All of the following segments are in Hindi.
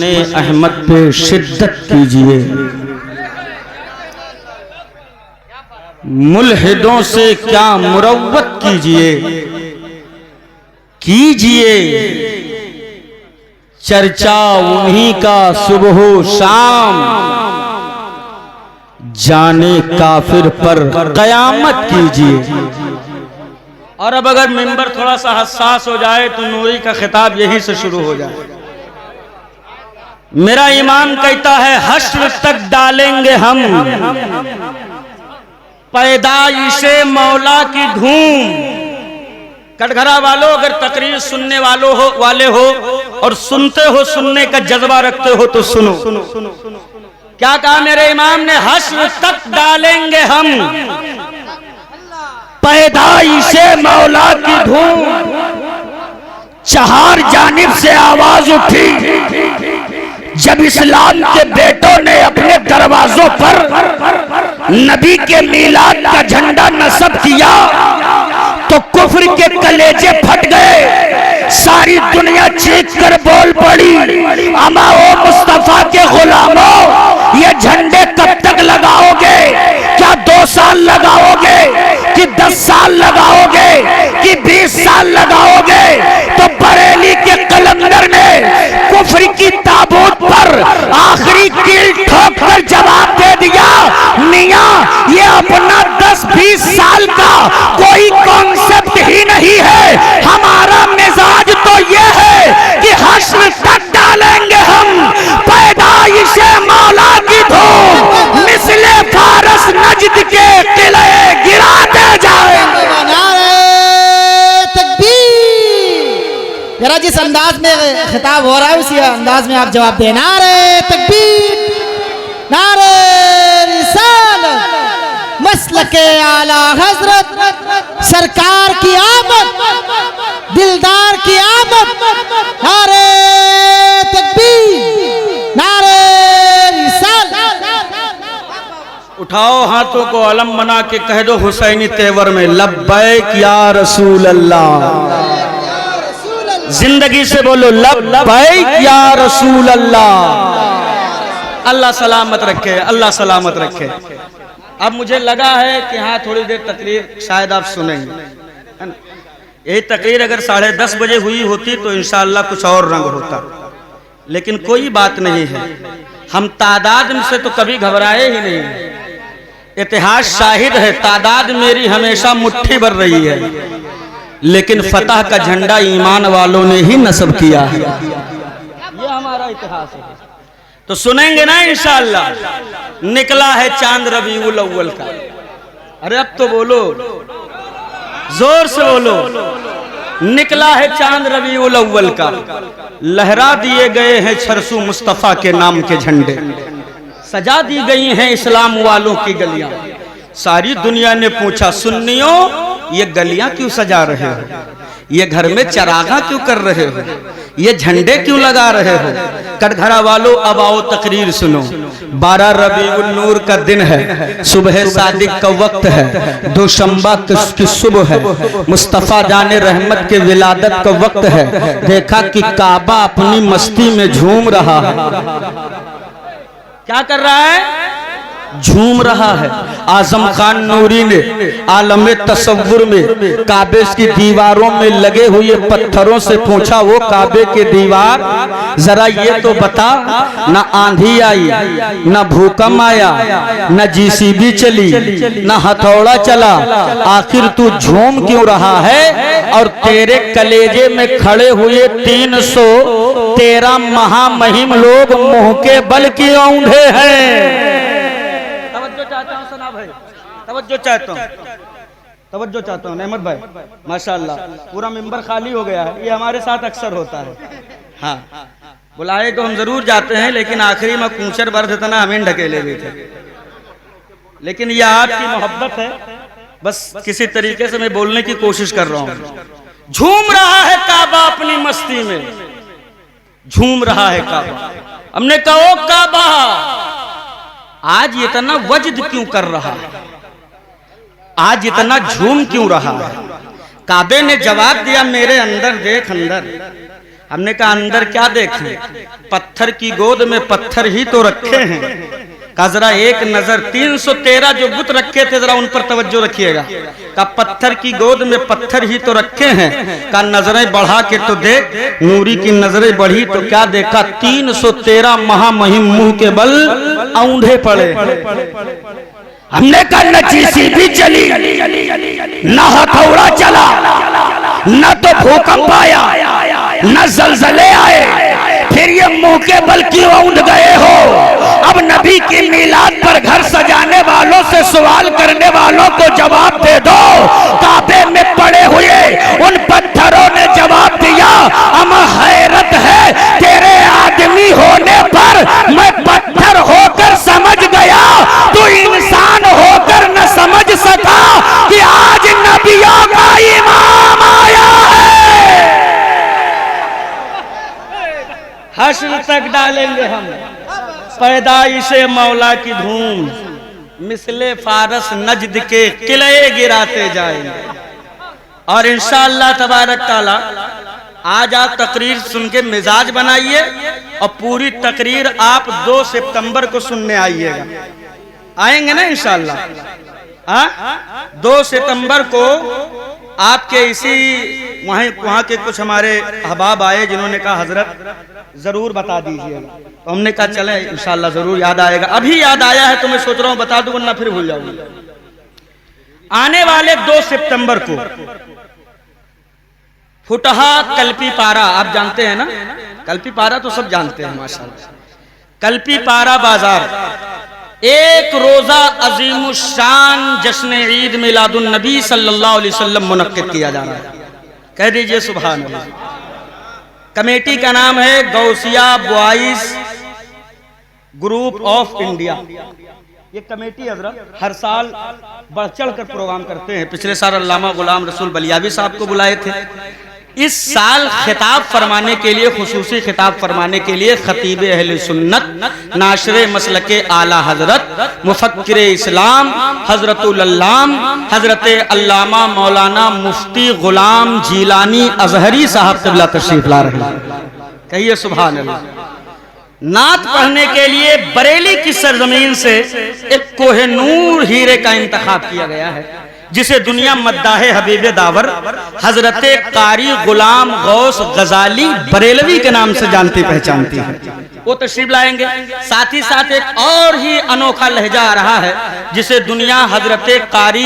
दुश्मने अहमद पे शिद्दत कीजिए, मुल्हिदों से क्या मुरव्वत कीजिए, कीजिए चर्चा उन्हीं का सुबह शाम, जाने काफिर पर कयामत कीजिए। और अब अगर मिंबर थोड़ा सा हसास हो जाए तो नूरी का खिताब यहीं से शुरू हो जाए। मेरा ईमान कहता है हश्र तक डालेंगे हम पैदाइशे मौला की धूम। कटघरा वालों, अगर तकरीर सुनने वाले हो और सुनते हो, सुनने का जज्बा रखते हो तो सुनो। क्या कहा मेरे इमाम ने? हश्र तक डालेंगे हम पैदाइशे मौला की धूम। चार जानिब से आवाज उठी जब इस्लाम के बेटों ने अपने दरवाजों पर नबी के मीलाद का झंडा नस्ब किया तो कुफ्र के कलेजे फट गए। सारी दुनिया चीख कर बोल पड़ी, अमा ओ मुस्तफा के गुलामों, ये झंडे कब तक लगाओगे? क्या 2 साल लगाओगे कि 10 साल लगाओगे कि 20 साल लगाओगे? तो बरेली के कलंदर ने कुफ्र की ताबूत पर आखिरी कील ठोक कर जवाब दे दिया, मियां ये अपना 10-20 साल का कोई कॉन्सेप्ट ही नहीं है। हमारा मिजाज तो ये है कि हश्र तक डालेंगे हम पैदाइशे मौला की धूम, मिसले फारस नजद के किले गिराते जाएंगे। जरा जिस अंदाज में खिताब हो रहा है उसी अंदाज में आप जवाब दें। नारे तकबीर, नारे रिसालत, मसलके आला हजरत सरकार की आमद, दिलदार की आमद। नारे तकबीर, नारे रिसालत। उठाओ हाथों को अलम बना के कह दो हुसैनी तेवर में, लब्बैक या रसूल अल्लाह। जिंदगी से बोलो लब्बैक या रसूल अल्लाह। अल्लाह सलामत रखे, अल्लाह सलामत रखे। अब मुझे लगा है कि हाँ थोड़ी देर तकरीर शायद आप सुनेंगे। यही तकरीर अगर 10:30 बजे हुई होती तो इंशाअल्लाह कुछ और रंग होता, लेकिन कोई बात नहीं है। हम तादाद से तो कभी घबराए ही नहीं। इतिहास शाहिद है, तादाद मेरी हमेशा मुट्ठी भर रही है, लेकिन फतह का झंडा ईमान वालों ने ही नस्ब किया है। ये हमारा इतिहास है। तो सुनेंगे ना इंशाअल्लाह। निकला है चांद रबीउल अव्वल का। अरे अब तो बोलो, जोर से बोलो। निकला है चांद रबीउल अव्वल का, लहरा दिए गए हैं छरसू मुस्तफा के नाम के झंडे, सजा दी गई हैं इस्लाम वालों की गलियां। सारी दुनिया ने पूछा, सुन्नियों ये गलियां क्यों सजा रहे हो? ये घर में चरागा क्यों कर रहे हो? ये झंडे क्यों लगा रहे हो? कटघरा वालों अब आओ तकरीर सुनो। 12 रबीउल नूर का दिन है, सुबह सादिक का वक्त है, दोशंबा की सुबह है, मुस्तफा जाने रहमत के विलादत का वक्त है। देखा कि काबा अपनी मस्ती में झूम रहा है। क्या कर रहा है? झूम रहा है। आजम खान नूरी ने आलम तसव्वुर में काबे की दीवारों में लगे हुए पत्थरों से पूछा, वो काबे के दीवार जरा ये तो बता, न आंधी आई, न भूकंप आया, न जीसीबी चली, न हथौड़ा चला, आखिर तू झूम क्यों रहा है? और तेरे कलेजे में खड़े हुए 313 महामहिम लोग मुंह के बल की औंधे हैं। तवज्जो चाहता हूँ अहमद भाई, माशाअल्लाह पूरा मिंबर खाली हो गया है। ये हमारे साथ अक्सर होता है। हाँ, बुलाए तो हम जरूर जाते हैं, लेकिन आखिरी में कूचर बर्द इतना हमें ढकेले भी थे। लेकिन ये आपकी मोहब्बत है, बस किसी तरीके से मैं बोलने की कोशिश कर रहा हूँ। झूम रहा है काबा अपनी मस्ती में, झूम रहा है काबा। हमने कहा ओ काबा आज इतना वजद क्यों कर रहा है, आज इतना झूम क्यों रहा है? काबे ने जवाब दिया, मेरे अंदर देख अंदर। हमने कहा अंदर क्या देखें, पत्थर की गोद में पत्थर ही तो रखे हैं। का जरा एक नजर 313 जो बुत रखे थे जरा उन पर तवज्जो रखिएगा। का पत्थर की गोद में पत्थर ही तो रखे हैं। का नजरें बढ़ा के तो देख, नूरी की नजरें बढ़ी तो क्या देखा, 313 महामहिम मुंह के बल औंधे पड़े। हमने कहा न चीसी भी चली, न हथौड़ा चला, न तो भूकंप आया, न जलजले आए, फिर ये मुंह के बल क्यों औंध गए हो? अब नबी की मीलाद पर घर सजाने वालों से सवाल करने वालों को जवाब दे दो। काबे में पड़े हुए उन पत्थरों ने जवाब दिया, हमें हैरत है तेरे आदमी होने पर मैं पत्थर होकर समझ गया, तू इंसान होकर न समझ सका कि आज नबियों का इमाम आया है। हश्र तक डालेंगे हम पैदाइशे मौला की धूम, मिसले फारस नजद के किले गिराते जाएंगे। और इंशाअल्लाह तबारक ताला आज आप तकरीर सुन के मिजाज बनाइए और पूरी तकरीर आप 2 सितंबर को सुनने आइएगा। आएंगे ना इंशाअल्लाह? 2 सितंबर को आपके इसी वहाँ के कुछ हमारे अहबाब आए जिन्होंने कहा हजरत जरूर बता दीजिए। तो हमने कहा चले इंशाअल्लाह जरूर याद आएगा। अभी याद आया है तो मैं सोच रहा हूँ बता दूं वरना फिर भूल जाऊंगा। आने वाले 2 सितंबर को फुटहा कल्पी पारा, आप जानते हैं ना कल्पी पारा, तो सब जानते हैं माशाअल्लाह। कल्पी पारा बाजार एक रोजा अजीमुशान जश्न ईद मिलादुन नबी सल्लल्लाहु अलैहि वसल्लम मुनक्किद किया जा रहा है। कह दीजिए सुभान अल्लाह। कमेटी का नाम है Gausia boys group of India. ये कमेटी हजरत हर साल बढ़ चढ़ कर प्रोग्राम करते हैं। पिछले साल अल्लामा गुलाम रसूल बलियावी साहब को बुलाए थे। इस साल खिताब फरमाने के लिए, खुसूसी खिताब फरमाने के लिए खतीब अहले सुन्नत नाशरे मसलके आला हजरत मुफक्किर इस्लाम हजरतुल अल्लाम हजरत अल्लामा मौलाना मुफ्ती गुलाम जीलानी अजहरी साहब क़िबला तशरीफ ला रहे हैं। कहिए सुभान अल्लाह। नात पढ़ने के लिए बरेली की सरजमीन से एक कोहिनूर हीरे का इंतखाब किया गया है, जिसे दुनिया मद्दाहे हबीब दावर हजरत कारी गुलाम गौस गजाली बरेलवी के नाम से जानती पहचानती है। वो तशरीफ लाएंगे। साथ ही साथ एक और ही अनोखा लहजा आ रहा है, जिसे दुनिया हजरत कारी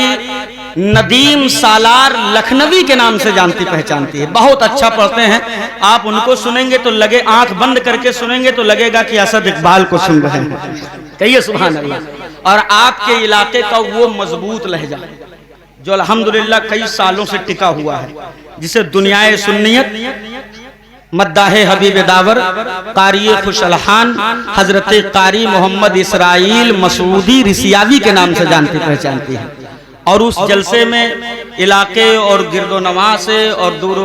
नदीम सालार लखनवी के नाम से जानती पहचानती है। बहुत अच्छा पढ़ते हैं। आप उनको सुनेंगे तो लगे, आंख बंद करके सुनेंगे तो लगेगा कि असद इकबाल को सुन रहे हैं। कहिए सुभान अल्लाह। और आपके इलाके का वो मजबूत लहजा जो अल्हम्दुलिल्लाह कई सालों से टिका हुआ है, जिसे दुनियाए सुन्नियत मद्दाहे हबीब दावर कारी खुशलहान हजरत कारी मोहम्मद इसराइल मसूदी रिसियावी के नाम से जानती पहचानती है। और उस जलसे में इलाके और गिरदो नवा से और दूर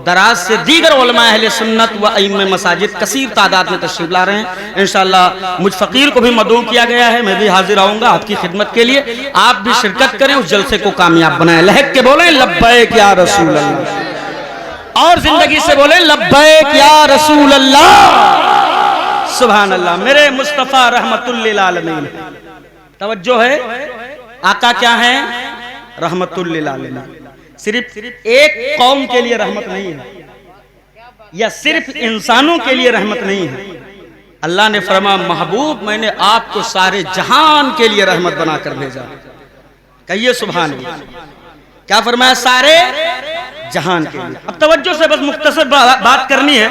दराज से दीगर उलमा अहले सुन्नत व अइम्मे मसाजिद कसीर तादाद में तशरीफ ला रहे हैं। इंशाअल्लाह मुझ फकीर को भी मदऊ किया गया है। मैं भी हाजिर आऊंगा आपकी खिदमत के लिए। आप भी शिरकत करें, उस जलसे को कामयाब बनाएं। लहक के बोलें लब्बैक या रसूल अल्लाह, और जिंदगी से बोलें लब्बैक या रसूल अल्लाह। सुभान अल्लाह। मेरे मुस्तफा रहमतुल लिल आलमीन। तवज्जो है, आका क्या है? रहमतुल लिल आलमीन। सिर्फ एक कौम के लिए रहमत नहीं है, या सिर्फ इंसानों के लिए रहमत नहीं है। अल्लाह ने फरमाया महबूब मैंने आपको सारे जहान के लिए रहमत बनाकर भेजा। कहिए सुभान अल्लाह। क्या फरमाया? सारे जहान के लिए। अब तवज्जो से बस मुख्तसर बात करनी है,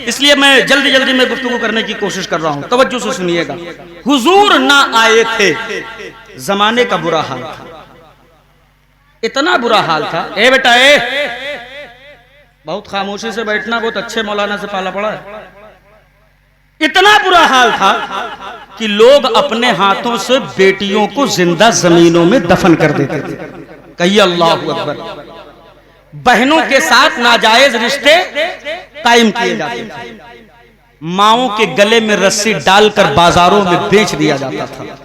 इसलिए मैं जल्दी जल्दी में गुफ्तगू करने की कोशिश कर रहा हूं। तवज्जो से सुनिएगा। हुजूर ना आए थे, जमाने का बुरा हाल था। इतना बुरा हाल था। ए बेटा ए, बहुत खामोशी से बैठना, बहुत अच्छे मौलाना से पाला पड़ा है। इतना बुरा हाल था कि लोग अपने हाथों से बेटियों को जिंदा जमीनों में दफन कर देते थे। कहिए अल्लाह अकबर। बहनों के साथ नाजायज रिश्ते कायम किए जाते थे। माओं के गले में रस्सी डालकर बाजारों में बेच दिया जाता था।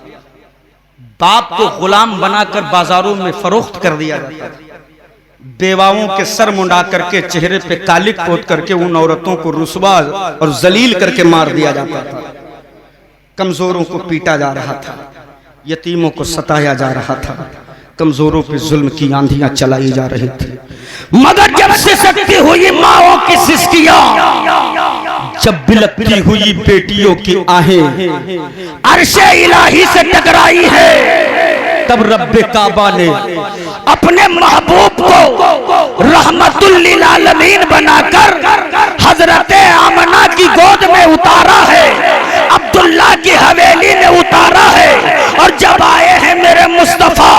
बाप को गुलाम बनाकर बाजारों में फरोख्त कर दिया जाता था। बेवाओं के सर मुंडा करके चेहरे पे कालिक पोत करके उन औरतों को रुस्वा और जलील करके मार दिया जाता था। कमजोरों को पीटा जा रहा था, यतीमों को सताया जा रहा था, कमजोरों पे जुल्म की आंधियां चलाई जा रही थी। मगर जब से शक्ति हुई माओ की सिसकियां, जब बिलकती हुई बेटियों की आहें अर्शे इलाही से टकराई है, तब रब्बे काबा ने अपने महबूब को रहमतुल लिल आलमीन बनाकर हजरते आमना की गोद में उतारा है, अब्दुल्ला की हवेली में उतारा है। और जब आए हैं मेरे मुस्तफा,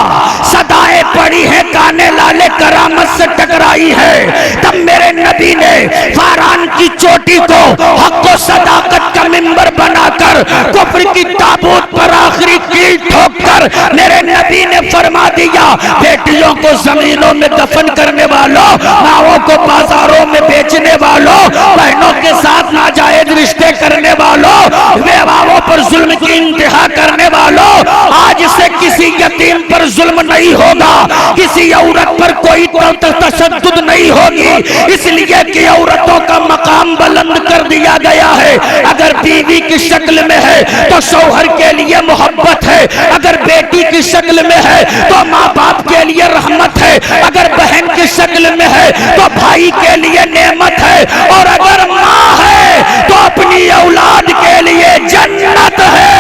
सदाएं पड़ी है काने लाले करामत से टकराई है, तब मेरे नबी ने फारान की चोटी को हक व सदाकत का मिंबर बनाकर कुफ्र की ताबूत पर आखिरी कील ठोककर मेरे नबी ने फरमा दिया, बेटियों को जमीनों में दफन करने वालों, माओं को बाजारों में बेचने वालों, बहनों के साथ नाजायज रिश्ते करने वालों, बेवाओं पर जुल्म की इंतहा करने वालों, आज से किसी यतीम पर जुल्म नहीं होगा, किसी औरत पर कोई तशद्दुद नहीं होगी, इसलिए कि औरतों का मकाम बुलंद कर दिया गया है। अगर बीवी की शक्ल में है तो शौहर के लिए मोहब्बत है, अगर बेटी की शक्ल में है तो माँ बाप के लिए रहमत है, अगर बहन की शक्ल में है तो भाई के लिए नेमत है, और अगर माँ है तो अपनी औलाद के लिए जन्नत है।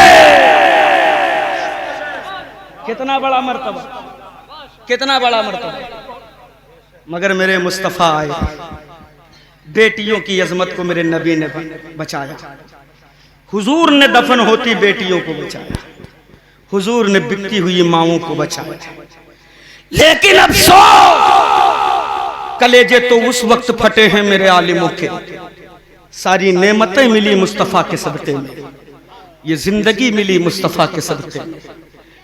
कितना बड़ा मर्तबा, कितना बड़ा मर्तबा। मगर मेरे मुस्तफा आए, बेटियों की अजमत को मेरे नबी ने बचाया, हुजूर ने दफन होती बेटियों को बचाया, हुजूर ने बिकती हुई माओं को बचाया। लेकिन अफसोस, कलेजे तो उस वक्त फटे हैं मेरे आलिमों के, सारी नेमतें मिली मुस्तफा के सदके में, ये जिंदगी मिली मुस्तफा के सदके में,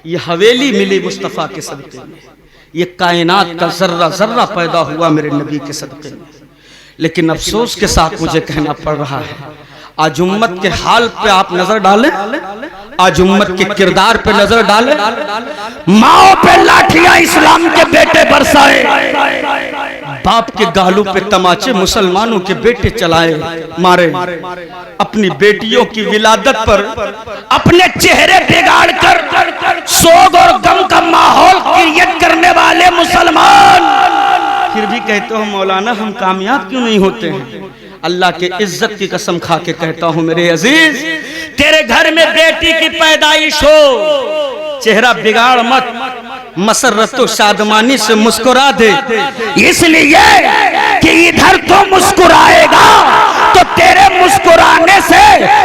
ये हवेली मिली मुस्तफा के सदके में, ये कायनात का जर्रा जर्रा पैदा हुआ मेरे नबी के सदके में। लेकिन अफसोस के साथ मुझे कहना पड़ रहा है, आज उम्मत के हाल पे आप नजर डालें, आज उम्मत के किरदार पे नजर डालें, माओ पे लाठियां इस्लाम के बेटे बरसाए, बाप के गालों पे तमाचे मुसलमानों के बेटे चलाए मारे, अपनी बेटियों की विलादत पर अपने चेहरे बिगाड़ कर सोग और गम का माहौल क्रिएट करने वाले मुसलमान, फिर भी कहते हो मौलाना हम कामयाब क्यों नहीं होते हैं। अल्लाह के इज्जत की कसम खा के कहता हूं मेरे अजीज, तेरे घर में बेटी की पैदाइश हो, चेहरा बिगाड़ मत, मसरत शादमानी से मुस्कुरा दे, इसलिए कि इधर तो मुस्कुराएगा तो तेरे मुस्कुराने से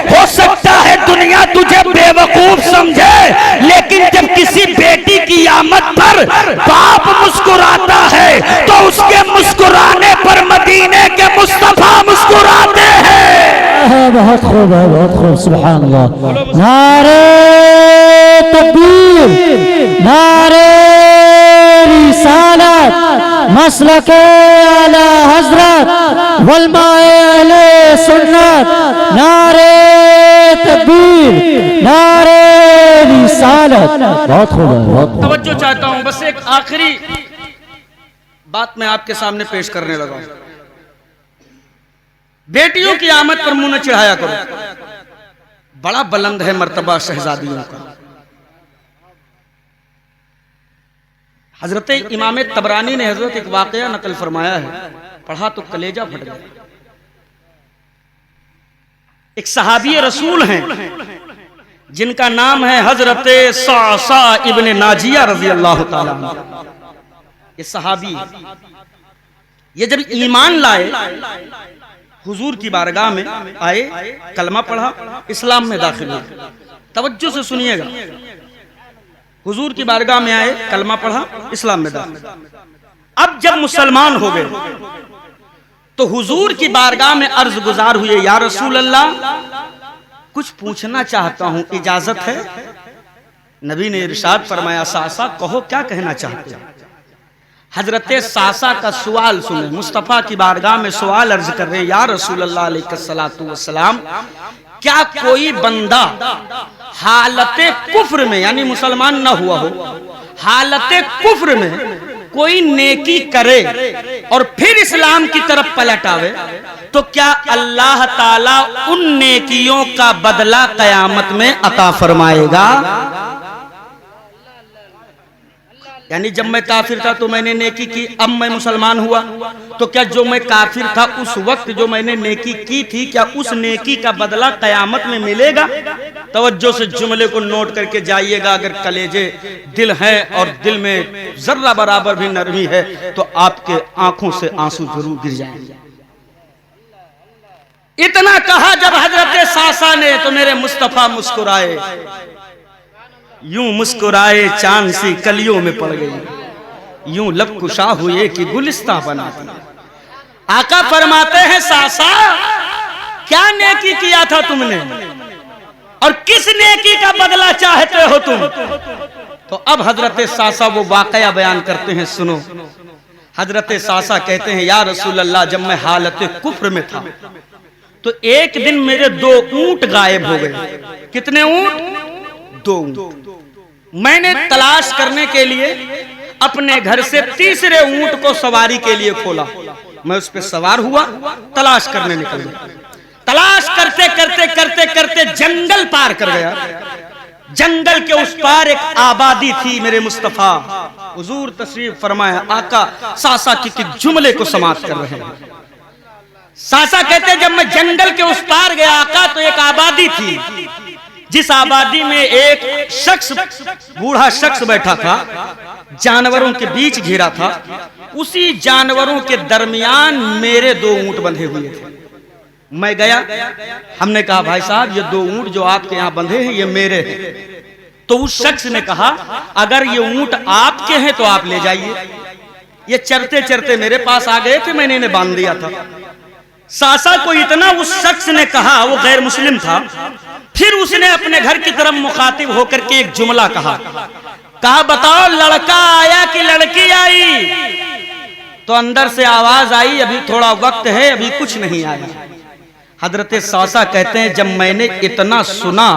हो सकता है दुनिया तुझे बेवकूफ समझे, लेकिन जब किसी बेटी की आमद पर बाप मुस्कुराता है तो उसके मुस्कुराने पर मदीने के मुस्तफा मुस्कुराते हैं। बहुत खूब है, बहुत खूब, सुभान अल्लाह। नारे तकबीर, नारे रिसालत, मसलके आला हजरत, वलमाए अहले सुन्नत, नारे तकबीर, नारे रिसालत। बहुत खूब है, बहुत खूब। तवज्जो चाहता हूं, बस एक आखिरी बात मैं आपके सामने पेश करने लगा हूं। बेटियों की आमद पर मुंह न चढ़ाया करो, बड़ा बुलंद है मर्तबा शहजादियों का। हजरत इमाम तबरानी ने हजरत एक वाकया नकल फरमाया है, पढ़ा तो कलेजा फट गया। एक सहाबी रसूल हैं जिनका नाम है हजरत सासा इब्ने नाजिया रजी अल्लाह ताला अन्हु। ये सहाबी, ये जब ईमान लाए हुजूर की बारगाह में आए, कलमा पढ़ा, इस्लाम में दाखिल हुए। तवज्जो से सुनिएगा, हुजूर की बारगाह में आए, कलमा पढ़ा, इस्लाम में दाखिल। अब जब मुसलमान हो गए तो हुजूर की बारगाह में अर्ज गुजार हुए, या रसूल अल्लाह कुछ पूछना चाहता हूं, इजाजत है। नबी ने इरशाद फरमाया, सासा कहो क्या कहना चाहते हो। हजरत सासा का सवाल सुने, मुस्तफा की बारगाह में सवाल अर्ज कर रहे, या रसूल अल्लाह अलैहिस्सलातु वस्सलाम, क्या कोई बंदा हालत कुफ्र में, यानी मुसलमान ना हुआ हो, हालत कुफ्र में कोई नेकी करे और फिर इस्लाम की तरफ पलट आवे तो क्या अल्लाह ताला उन नेकियों का बदला कयामत में अता फरमाएगा? यानी जब मैं काफिर था तो मैंने नेकी की, अब मैं मुसलमान हुआ तो क्या जो मैं काफिर था उस वक्त जो मैंने नेकी की थी, क्या उस नेकी का बदला कयामत में मिलेगा? तवज्जो से जुमले को नोट करके जाइएगा। अगर कलेजे दिल है और दिल में जर्रा बराबर भी नरमी है तो आपके आंखों से आंसू जरूर गिर जाएंगे। इतना कहा जब हजरत सासा ने तो मेरे मुस्तफा मुस्कुराए, यूं मुस्कुराए चांद सी कलियों में पड़ गई, यूं लब कुशा हुए कि गुलिस्ता बना दी। आका फरमाते हैं सासा क्या नेकी किया था तुमने और किस नेकी का बदला चाहते हो तुम? तो अब हजरत सासा वो वाकया बयान करते हैं, सुनो। हजरत सासा कहते हैं या रसूल अल्लाह, जब मैं हालत कुफ्र में था तो एक दिन मेरे 2 ऊंट गायब हो गए। कितने ऊंट? 2 ऊंट। मैंने तलाश करने के लिए अपने घर से तीसरे ऊंट को सवारी के लिए खोला। मैं उस पर सवार हुआ, तलाश करने निकल गया। तलाश करते करते करते करते जंगल पार कर गया। जंगल के उस पार एक आबादी थी। मेरे मुस्तफा हुजूर तशरीफ फरमाया, आका सासा की जुमले को समाप्त कर रहे हैं। सासा कहते जब मैं जंगल के उस पार गया आका तो एक आबादी थी, जिस आबादी में एक शख्स, बूढ़ा शख्स बैठा था, जानवरों के बीच घिरा था। उसी जानवरों के दरमियान मेरे 2 ऊंट बंधे हुए थे। मैं गया, हमने कहा भाई साहब ये 2 ऊंट जो आपके यहाँ बंधे हैं ये मेरे हैं। तो उस शख्स ने कहा अगर ये ऊंट आपके हैं तो आप ले जाइए। ये चरते चरते मेरे पास आ गए थे, मैंने इन्हें बांध दिया था। सासा को इतना उस शख्स ने कहा, वो गैर मुस्लिम था, फिर उसने अपने घर की तरफ मुखातिब होकर के एक जुमला कहा बताओ लड़का आया कि लड़की आई? तो अंदर से आवाज आई अभी थोड़ा वक्त है, अभी कुछ नहीं आया। हजरत सासा कहते हैं जब मैंने इतना सुना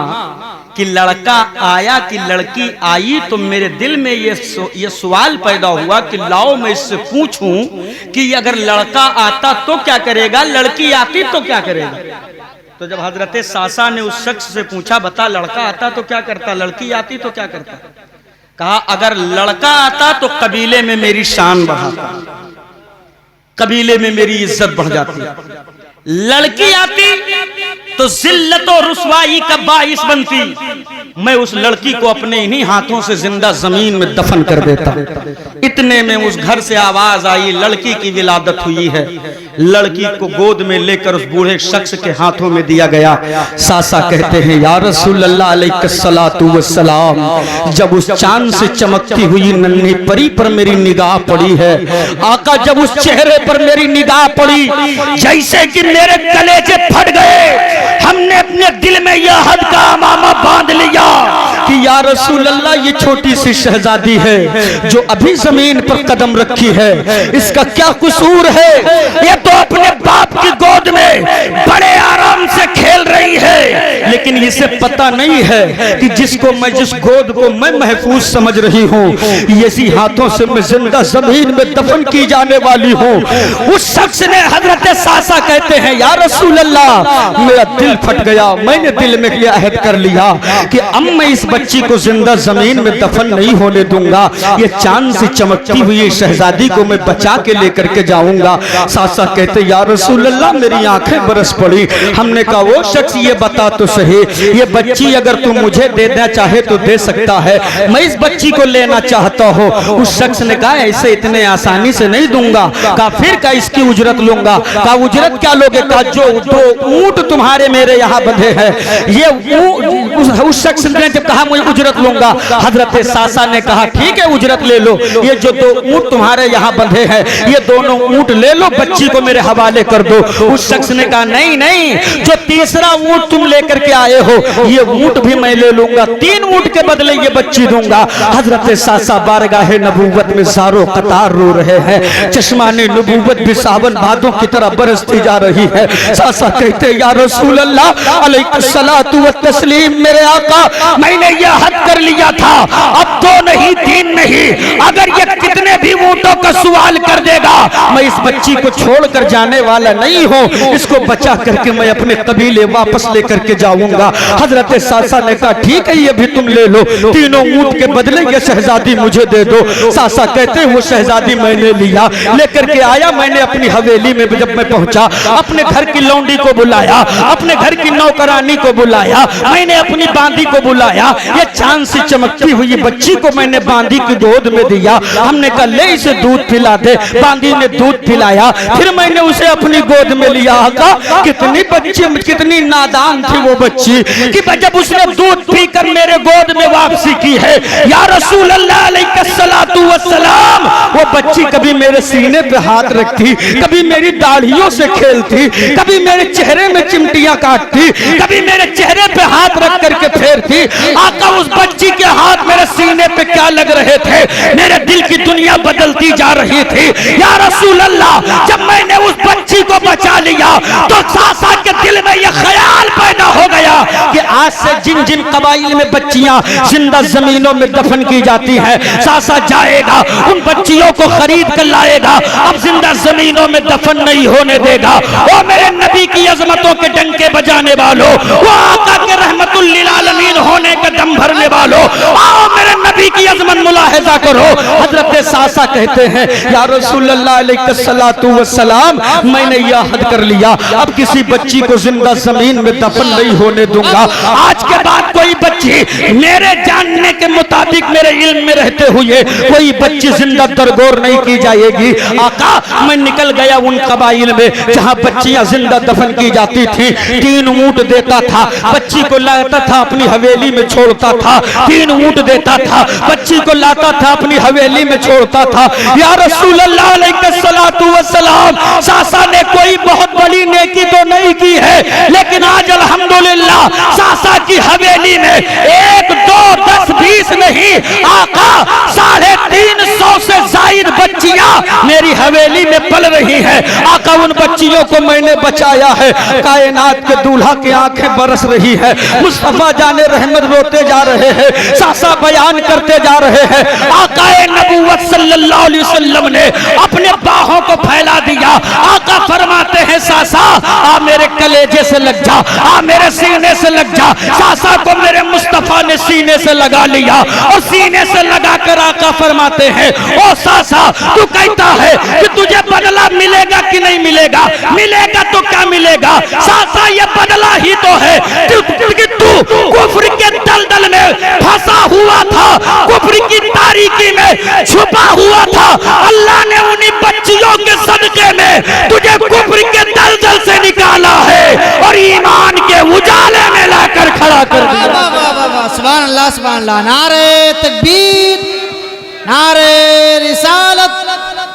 कि लड़का आया कि लड़की आई तो मेरे दिल में ये सवाल पैदा हुआ कि लाओ मैं इससे पूछूं कि अगर लड़का आता तो क्या करेगा, लड़की आती तो क्या करेगा? तो जब हजरत सासा ने उस शख्स से पूछा बता लड़का आता तो क्या करता, लड़की आती तो क्या करता? कहा अगर लड़का आता तो कबीले में मेरी शान बढ़ाता, कबीले में मेरी इज्जत बढ़ जाती। लड़की आती तो जिल्लत और रुसवाई का बाइस बनती। मैं उस लड़की को अपने इन्हीं हाथों से जिंदा जमीन में दफन कर देता। इतने में उस घर से आवाज आई लड़की की विलादत हुई है। लड़की को गोद में लेकर उस बूढ़े शख्स के हाथों में दिया गया। सासा कहते हैं या रसूल अल्लाह अलैहिस्सलातु वस्सलाम, जब उस चांद से चमकती हुई नन्ही परी पर मेरी निगाह पड़ी है, आका जब उस चेहरे पर मेरी निगाह पड़ी जैसे कि मेरे कलेजे फट गए। हमने अपने दिल में यह हद का अमामा बांध लिया कि या रसूल अल्लाह ये छोटी सी शहजादी है जो अभी जमीन पर कदम रखी है, इसका क्या कसूर है? ये तो अपने बाप की गोद में बड़े आराम से खेल रही है, लेकिन इसे पता नहीं है कि जिसको मैं, जिस गोद को मैं महफूज समझ रही हूँ, इसी हाथों से मैं जिंदा जमीन में दफन की जाने वाली हूँ। उस शख्स ने, हजरत सासा कहते हैं या रसूल अल्लाह मेरा दिल फट गया। मैंने दिल में यह अहद कर लिया कि अब मैं इस बच्ची को जिंदा जमीन में दफन नहीं होने दूंगा। ये चांद से चमकती हुई शहजादी को मैं बचा के लेकर के जाऊंगा। सासा कहते या रसूल अल्लाह मेरी आंखें बरस पड़ी। हमने कहा वो शख्स ये बता तो सही, ये बच्ची अगर तू मुझे देना चाहे तो दे सकता है, मैं इस बच्ची को लेना चाहता हूँ। उस शख्स ने कहा ऐसे इतने आसानी से नहीं दूंगा। कहा फिर का इसकी उजरत लूंगा। कहा उजरत क्या लोगे? कहा जो 2 ऊंट तुम्हारे मेरे यहाँ बंधे हैं, ये उस शख्स ने जब कहा मैं उजरत लूंगा, हजरत सासा ने कहा ठीक है उजरत ले लो। ये जो 2 ऊंट तुम्हारे यहाँ बंधे हैं ये दोनों ऊंट ले लो, बच्ची को मेरे हवाले कर दो। उस शख्स ने कहा नहीं नहीं, जो तीसरा ऊंट तुम लेकर के आए आए हो, ये ऊंट भी मैं ले लूंगा, 3 ऊंट के बदले ये बच्ची दूंगा। हजरत सासा बारगाह नबूवत में ज़ारो कतार रो रहे हैं, चश्माने नबूवत भी सावन भादों की तरह बरसती जा रही है। सासा कहते या रसूल अल्लाह अलैहिस्सलातु व तस्लीम, मेरे आका मैंने ये हद कर लिया था, अब 2 नहीं 3 नहीं, अगर ये कितने भी ऊंटों का सवाल कर देगा, मैं इस बच्ची को छोड़कर जाने वाला नहीं हूँ, इसको बचा करके मैं अपने कबीले वापस लेकर के जाऊंगा। हजरत सासा ने कहा ठीक है, ये भी तुम ले लो, 3 ऊंट के बदले ये शहजादी मुझे दे दो। सासा कहते वो शहजादी मैंने लिया, लेकर के आया, मैंने अपनी हवेली में जब मैं पहुंचा, अपने घर की लौंडी को बुलाया, अपने घर की नौकरानी को बुलाया, मैंने अपनी बांदी को बुलाया, ये चांद से चमकती हुई बच्ची को मैंने बांदी की गोद में दिया, हमने कहा ले इसे दूध पिला दे, बांदी ने दूध पिलाया, फिर मैंने उसे अपनी गोद में लिया। आका कितनी बच्ची, कितनी नादान थी वो बच्ची कि जब उसने दूध पीकर मेरे गोद में वापसी की है, या रसूल अल्लाह अलैहिस्सलातु वस्सलाम, वो बच्ची कभी मेरे सीने पे हाथ रखती, कभी मेरी दाढ़ियों से खेलती, कभी मेरे चेहरे में चिमटियां काटती, कभी मेरे चेहरे पे हाथ रख करके फेरती। आका उस बच्ची के हाथ मेरे सीने पे क्या लग रहे थे, मेरे दिल की दुनिया बदलती जा रही थी। या रसूल अल्लाह, जब मैंने उस बच्ची को बचा लिया तो सासा के दिल में यह ख्याल पैदा हो गया कि आज से जिन जिन कबाइल में बच्चियां जिंदा जमीनों में दफन की जाती हैं, सासा जाएगा उन बच्चियों को खरीद कर लाएगा, अब जिंदा जमीनों में दफन नहीं होने देगा। ओ मेरे नबी की अजमतों के डंके बजाने वालों, वो आका के रहमतुल लिल आलमीन होने का दम भरने वालों, आओ मेरे नबी की अजमत मुलाहिजा करो। हजरत सासा कहते हैं या रसूल अल्लाह अलैहिस्सलातु वस्सलाम, मैंने यह हद कर लिया, अब किसी बच्ची को जिंदा जमीन में दफन नहीं होने दूंगा। आज के बाद कोई बच्ची मेरे जानने के मुताबिक, मेरे इल्म में रहते हुए कोई बच्ची जिंदा दरगोर नहीं की जाएगी। आका मैं निकल गया उन कबाइल में जहां बच्चियां जिंदा दफन की जाती थी, 3 ऊंट देता था, बच्ची को लाता था अपनी हवेली में छोड़ता था, 3 ऊंट देता था, बच्ची को लाता था अपनी हवेली में छोड़ता था। या रसूल अल्लाह अलैहिस्सलातु वस्सलाम, सासा ने कोई बहुत बड़ी नेकी तो नहीं की है, लेकिन आज अल्हम्दुलिल्लाह सासा की हवेली में 1 2 10 20 नहीं, आका 350 से जायद बच्चियां मेरी हवेली में पल रही हैं। आका उन बच्चियों को मैंने बचाया है। कायनात के दूल्हा की आंखें बरस रही है, मुस्तफा जाने रहमत रोते जा रहे हैं, सासा बयान करते जा रहे हैं। आकाए नबूवत सल्लल्लाहु अलैहि वसल्लम ने अपने बाहों को फैला दिया। आका फरमाते हैं सासा आ मेरे कलेजे से लग जा, आ मेरे सीने से लग जा। सासा को मेरे मुस्तफा ने सीने से लगा लिया और सीने से लगाकर आका फरमाते हैं ओ सासा, तू कहता है कि तुझे बदला मिलेगा कि नहीं मिलेगा? मिलेगा तो क्या मिलेगा? सासा ये बदला ही तो है कि तू कुफ्र के दलदल में फंसा हुआ था, कुफ्र की तारीकी में छुपा हुआ था। अल्लाह ने उन्हीं बच्चियों के सदके में तुझे कुफ्र के दलदल से निकाला है और ईमान के उजाले में लाकर खड़ा कर दिया। सुभान अल्लाह, सुभान अल्लाह। नारे तकबीर, नारे रिसालत,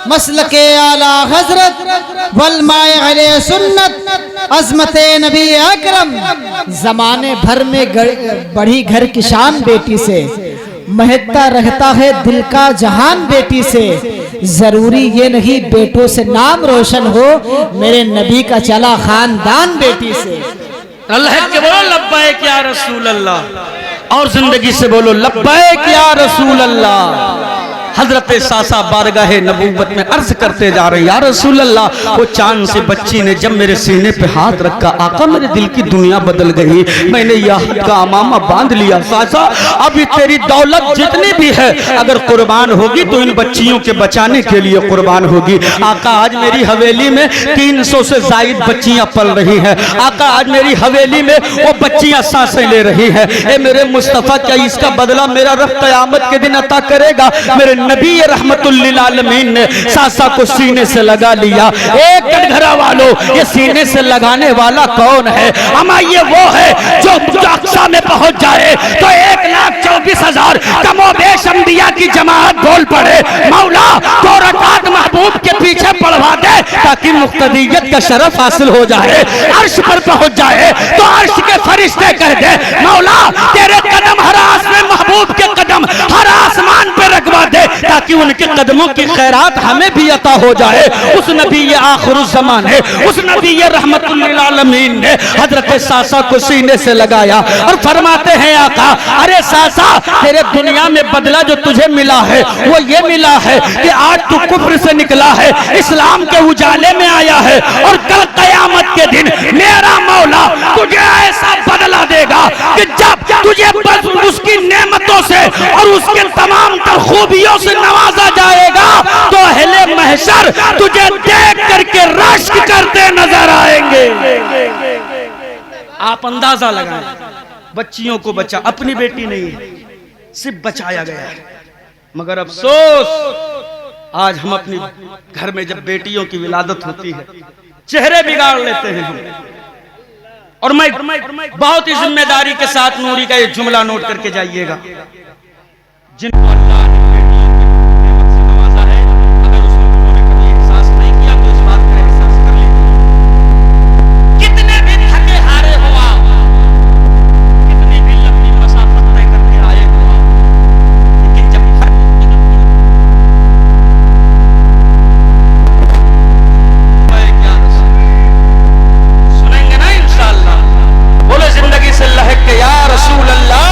मसलके आला हजरत वलमाए अहले सुन्नत, अज़मते नबी अकरम। जमाने भर में बढ़ी घर की शान बेटी से, महकता रहता है दिल का जहान बेटी से। जरूरी ये नहीं बेटों से नाम रोशन हो, मेरे नबी का चला खानदान बेटी से। अल्लाह के बोलो लब्बैक या रसूल अल्लाह, और जिंदगी से बोलो लब्बैक या रसूल अल्लाह। हजरत सासा बारगाह नबूवत में अर्ज करते जा रहे या रसूल अल्लाह, वो चांद से बच्ची ने जब मेरे सीने पे हाथ रखा, आका मेरे दिल की दुनिया बदल गई। मैंने यह हद का अमामा बांध लिया। सासा अभी तेरी दौलत जितनी भी है अगर कुर्बान होगी तो इन बच्चियों के बचाने के लिए कुर्बान होगी। आका आज मेरी हवेली में 300 से जायद बच्चियां पल रही हैं। आका आज मेरी हवेली में वो बच्चियां सांसें ले रही हैं। ए मेरे मुस्तफा, क्या इसका बदला मेरा रब क़यामत के दिन अता करेगा? मेरे नबी रहमतुल लिल आलमीन ने सासा को सीने से लगा लिया। एक कटघरा वालों, ये सीने से लगाने वाला कौन है? अमा ये वो है जो अक्सा में पहुंच जाए तो 1,24,000 कमोबेश अंबिया की जमात बोल पड़े, मौला 2 रकात महबूब के पीछे पढ़वा दे, ताकि मुक्तदियत का शरफ हासिल हो जाए, अर्श पर पहुंच जाए तो अर्श के फरिश्ते कह दे मौला तेरे कदम हर आसमान महबूब के कदम हर आसमान पे रखवा दे, ताकि उनके कदमों की खैरात हमें भी अता हो जाए। उस नबी ये आखिरुज़ ज़मान है, उस नबी ये रहमतुल लिल आलमीन ने हजरत सासा को सीने से लगाया और फरमाते हैं आका, अरे सासा तेरे दुनिया में बदला जो तुझे मिला है वो ये मिला है कि आज तू कुफ्र से निकला है, इस्लाम के उजाले में आया है, और कल कयामत के दिन मेरा मौला तुझे ऐसा बदला देगा कि जब तुझे बस उसकी नेमतों से और उसके तमाम खूबियों से नवाजा जाएगा तो अहले महशर तुझे देख करके रश्क करते नजर आएंगे। आप अंदाजा लगाएं, बच्चियों को बचा, अपनी बेटी नहीं है, सिर्फ बचाया गया है। मगर अफसोस आज हम अपनी घर में जब बेटियों की विलादत होती है चेहरे बिगाड़ लेते हैं हम। और मैं बहुत ही जिम्मेदारी के साथ नूरी का ये जुमला नोट करके जाइएगा, जिनको अल्लाह ने बेटियों की नेमत से नवाजा है, अगर उसमें उन्होंने कभी एहसास नहीं किया तो इस बात का एहसास कर लीजिए। कितने भी थके हारे हो आप, कितनी भी लंबी मसाफत तय करके आए हो आप, लेकिन जब सुनेंगे ना इंशाअल्लाह, बोले जिंदगी से लहक के या रसूल अल्लाह।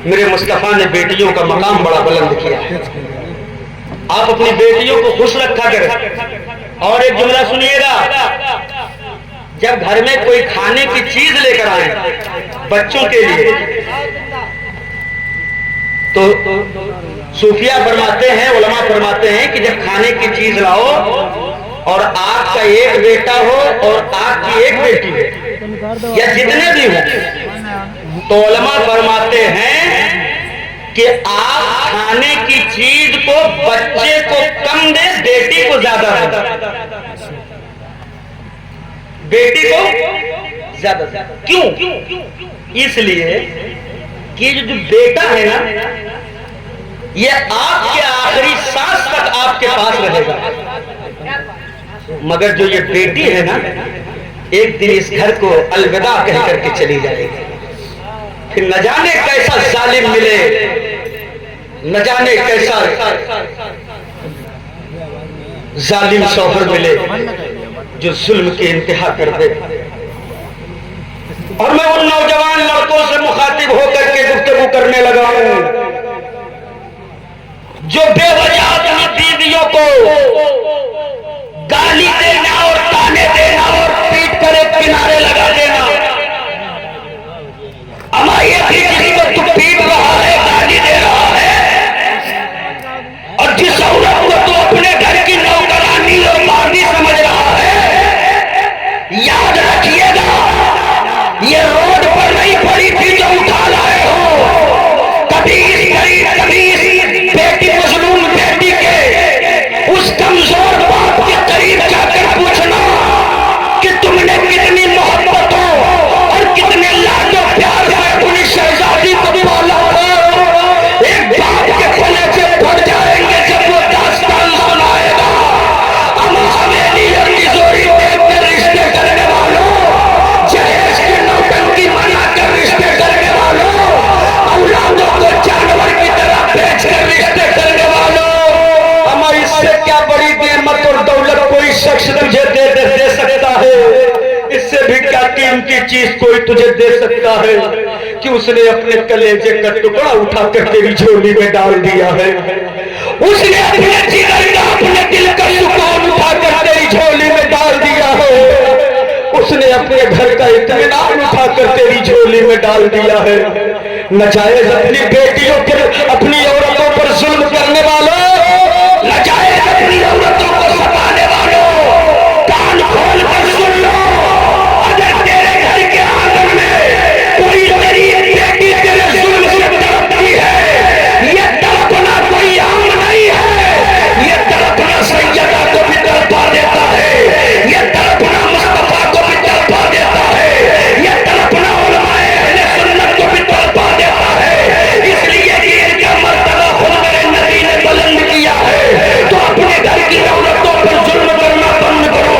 मेरे मुस्तफा ने बेटियों का मकाम बड़ा बुलंद किया है। आप अपनी बेटियों को खुश रखा करें। और एक जुमला सुनिएगा, जब घर में कोई खाने की चीज लेकर आए बच्चों के लिए तो सूफिया फरमाते हैं, उलमा फरमाते हैं कि जब खाने की चीज लाओ और आपका एक बेटा हो और आपकी एक बेटी हो या जितने भी हो, तो उलमा फरमाते हैं कि आप खाने की चीज को बच्चे को कम दे, बेटी को ज्यादा दे। बेटी को ज्यादा। क्यों? इसलिए कि जो बेटा है ना, ये आपके आखिरी सांस तक आपके पास रहेगा, मगर जो ये बेटी है ना, एक दिन इस घर को अलविदा कह करके चली जाएगी। फिर न जाने कैसा जालिम मिले, न जाने कैसा जालिम शौहर मिले जो जुल्म की इंतहा कर दे। और मैं उन नौजवान लड़कों से मुखातिब होकर के गुफ्तगू करने लगा हूं जो बेवजह अपनी बीवियों को गाली देना और ताने देना और पीट कर एक किनारे लगा देना। अमा ये भी जिसको तू पीट रहा है, गाली दे रहा है, और जिस औरत को तू अपने घर की नौकरानी और मार्दी समझ रहा है, याद रखिएगा ये रोड पर नहीं पड़ी थी जो उठा लाए हो। कभी इस गरीब, कभी इस बेटी मजलूम बेटी के उस कमजोर दे सकता है कि उसने अपने कलेजे का टुकड़ा उठाकर तेरी झोली में डाल दिया है। उसने अपने जिगर का, अपने दिल का सुकून उठाकर तेरी झोली में डाल दिया है। उसने अपने घर का इत्मीनान उठाकर तेरी झोली में डाल दिया है। नाजायज अपनी बेटियों पर, अपनी औरतों पर जुल्म करने वालों, नाजायज अपनी औरतों को सताने वालों, कान खोल कर सुन लो। अगर तेरे घर के आंगन में कोई तेरी बेटी तेरे जुल्म से तड़पती है, ये तड़पना कोई आम नहीं है। ये तड़पना सैयदा को भी तड़पा देता है, ये तड़पना मुस्तफा को भी तड़पा देता है, ये तड़पना उलमाए अहले सुन्नत को भी तड़पा देता है। इसलिए कि इनका मर्तबा खुद मेरे नबी ने बुलंद किया है। तो अपने घर की औरतों पर जुल्म करना बंद करो,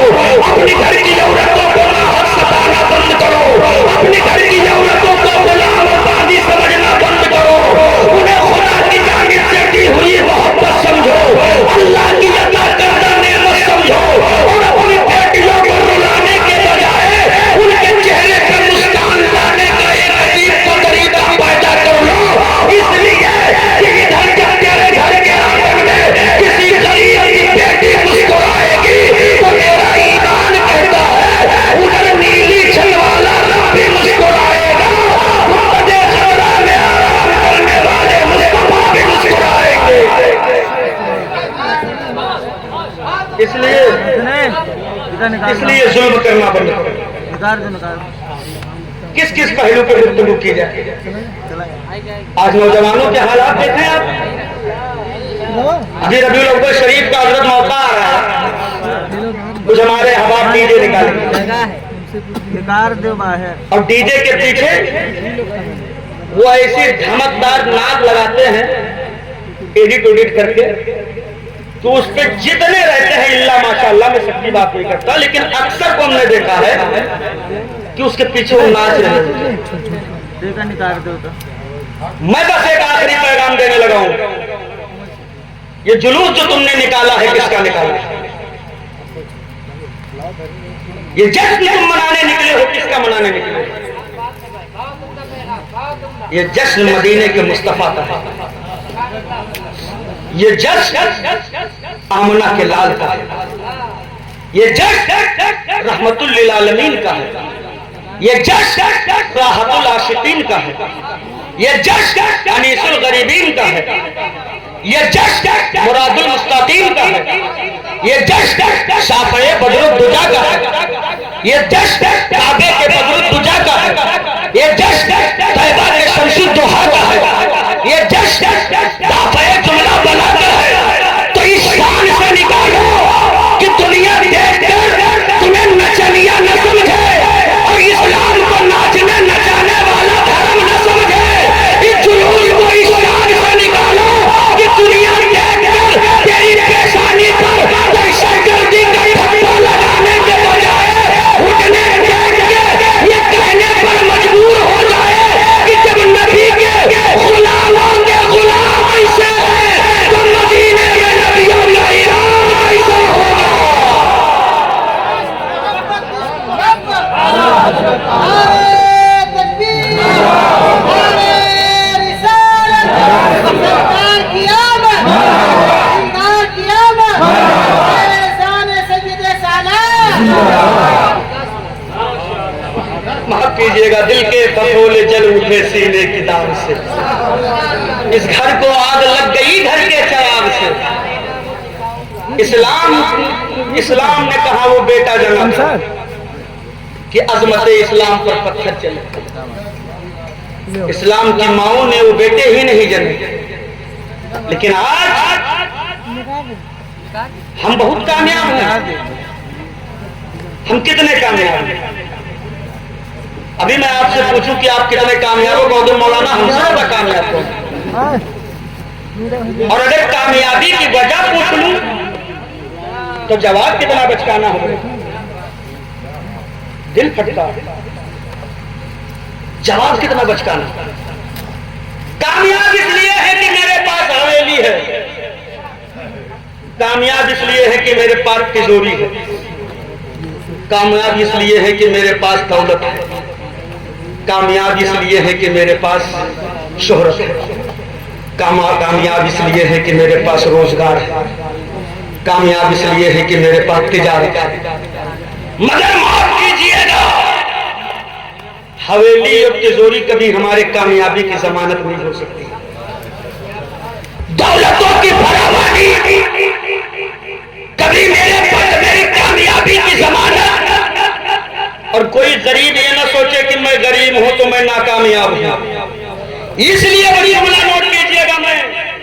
अपने घर की औरतों को नाहक सताना बंद करो, अपने घर की औरतों को गुलाम और बांदी समझना बंद करो। उन्हें खुदा की जानिब से दी हुई मोहब्बत समझो, अल्लाह की अता करदा नेमत समझो, और अपनी बेटियों को रुलाने के बजाय उनके चेहरे पर मुस्कान लाने का एक अजीब सा तरीका पैदा कर लो। इसलिए कि इधर जब तेरे घर के आंगन में किसी गरीब की बेटी मुस्कुराएगी तो मेरा ईमान कहता है उधर नीली छत वाला रब भी मुस्कुराएगा, मुद्दे खबरा में आराम करने वाले मुस्तफा भी मुस्कुराएंगे। इसलिए जुल्म करना बंद करो। किस किस पहलू पर गुफ्तगू की जाए? आज नौजवानों के हालात देखें आप। अभी रबीउल अव्वल शरीफ का हजरत मौका आ रहा है, कुछ हमारे हवाब डीजे निकालेंगे और डीजे के पीछे वो ऐसी धमकदार नाद लगाते हैं एडिट उडिट करके, तो उस पर जितने रहते हैं इल्ला माशाअल्लाह, मैं सबकी बात नहीं करता, लेकिन अक्सर को हमने देखा है कि उसके पीछे वो नाच रहे हैं। मैं बस एक आखिरी पैगाम देने लगा हूं, ये जुलूस जो तुमने निकाला है किसका निकाला है? ये जश्न तुम मनाने निकले हो किसका मनाने निकले हो? ये जश्न मदीने के मुस्तफा का है, ये जश्न आमना के लाल का है, ये जश्न रहमतुल लिल आलमीन का है, ये जश्न राहतुल आशिकीन का है, ये जश्न अनीसुल गरीबीन का है, ये जश्न मुरादुल मुस्ताकीन का है, ये जश्न शाफ़े बदरुद्दुजा का है, ये जश्न काबे के बदरुद्दुजा का है, ये जश्न तैबा के शम्सुद्दुहा का है, ये जश्न दाफ़े जुमला बना का है। तो इस शान से निकालो कि दुनिया देखकर तुम्हें नचनिया न समझे और इस्लाम को नाचने नचाने वाला धर्म न समझे। इस जुलूस को इस शान से निकालो कि दुनिया देखकर तेरी पेशानी पर दहशतगर्दी का ठप्पा लगाने के बजाय उठने देख के ये कहने पर मजबूर हो जाए कि जब नबी के गुलामों के गुलाम ऐसे हैं तो मदीने के नबियों का ईमान ऐसा होगा। माफ कीजिएगा, दिल के फफोले जल उठे सीने की दाग से, इस घर को आग लग गई घर के चराग से। इस्लाम ने कहा वो बेटा जना कि अजमत इस्लाम पर पत्थर चले। इस्लाम की माओं ने वो बेटे ही नहीं जने, लेकिन आज हम बहुत कामयाब हैं। हम कितने कामयाब हैं? अभी मैं आपसे पूछूं कि आप कितने कामयाब हो, कहोगे मौलाना हमसे ज्यादा कामयाब हो। और अगर कामयाबी की वजह पूछ लूं तो जवाब कितना बचकाना हो, दिल फटता। जवाब कितना बचकाना। कामयाब इसलिए है कि मेरे पास हवेली है, कामयाब इसलिए है कि मेरे पास तिजोरी है, कामयाब इसलिए है कि मेरे पास दौलत है, कामयाब इसलिए है कि मेरे पास शोहरत है, कामयाब इसलिए है कि मेरे पास रोजगार है, कामयाब इसलिए है कि मेरे पास तिजारत है। मगर माफ कीजिएगा, हवेली और तिजोरी कभी हमारे कामयाबी की जमानत नहीं हो सकती। दौलतों की फरावानी कभी मेरी कामयाबी की जमानत। और कोई गरीब ये ना सोचे कि मैं गरीब हूं तो मैं नाकामयाब हूं। इसलिए बड़ी जुमला नोट कीजिएगा, मैं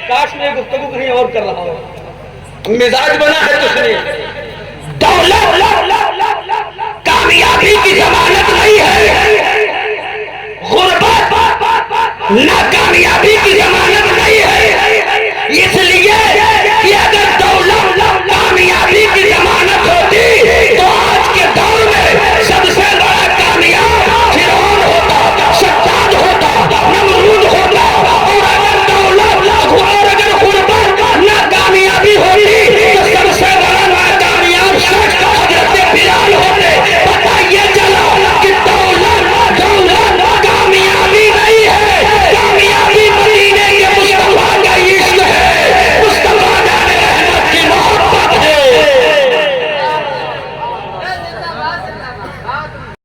काश में गुफ्तगू कहीं और कर रहा हूं, मिजाज बना है तो सुनिए। दौलत कामयाबी की जमानत नहीं है, गुर्बत नाकामयाबी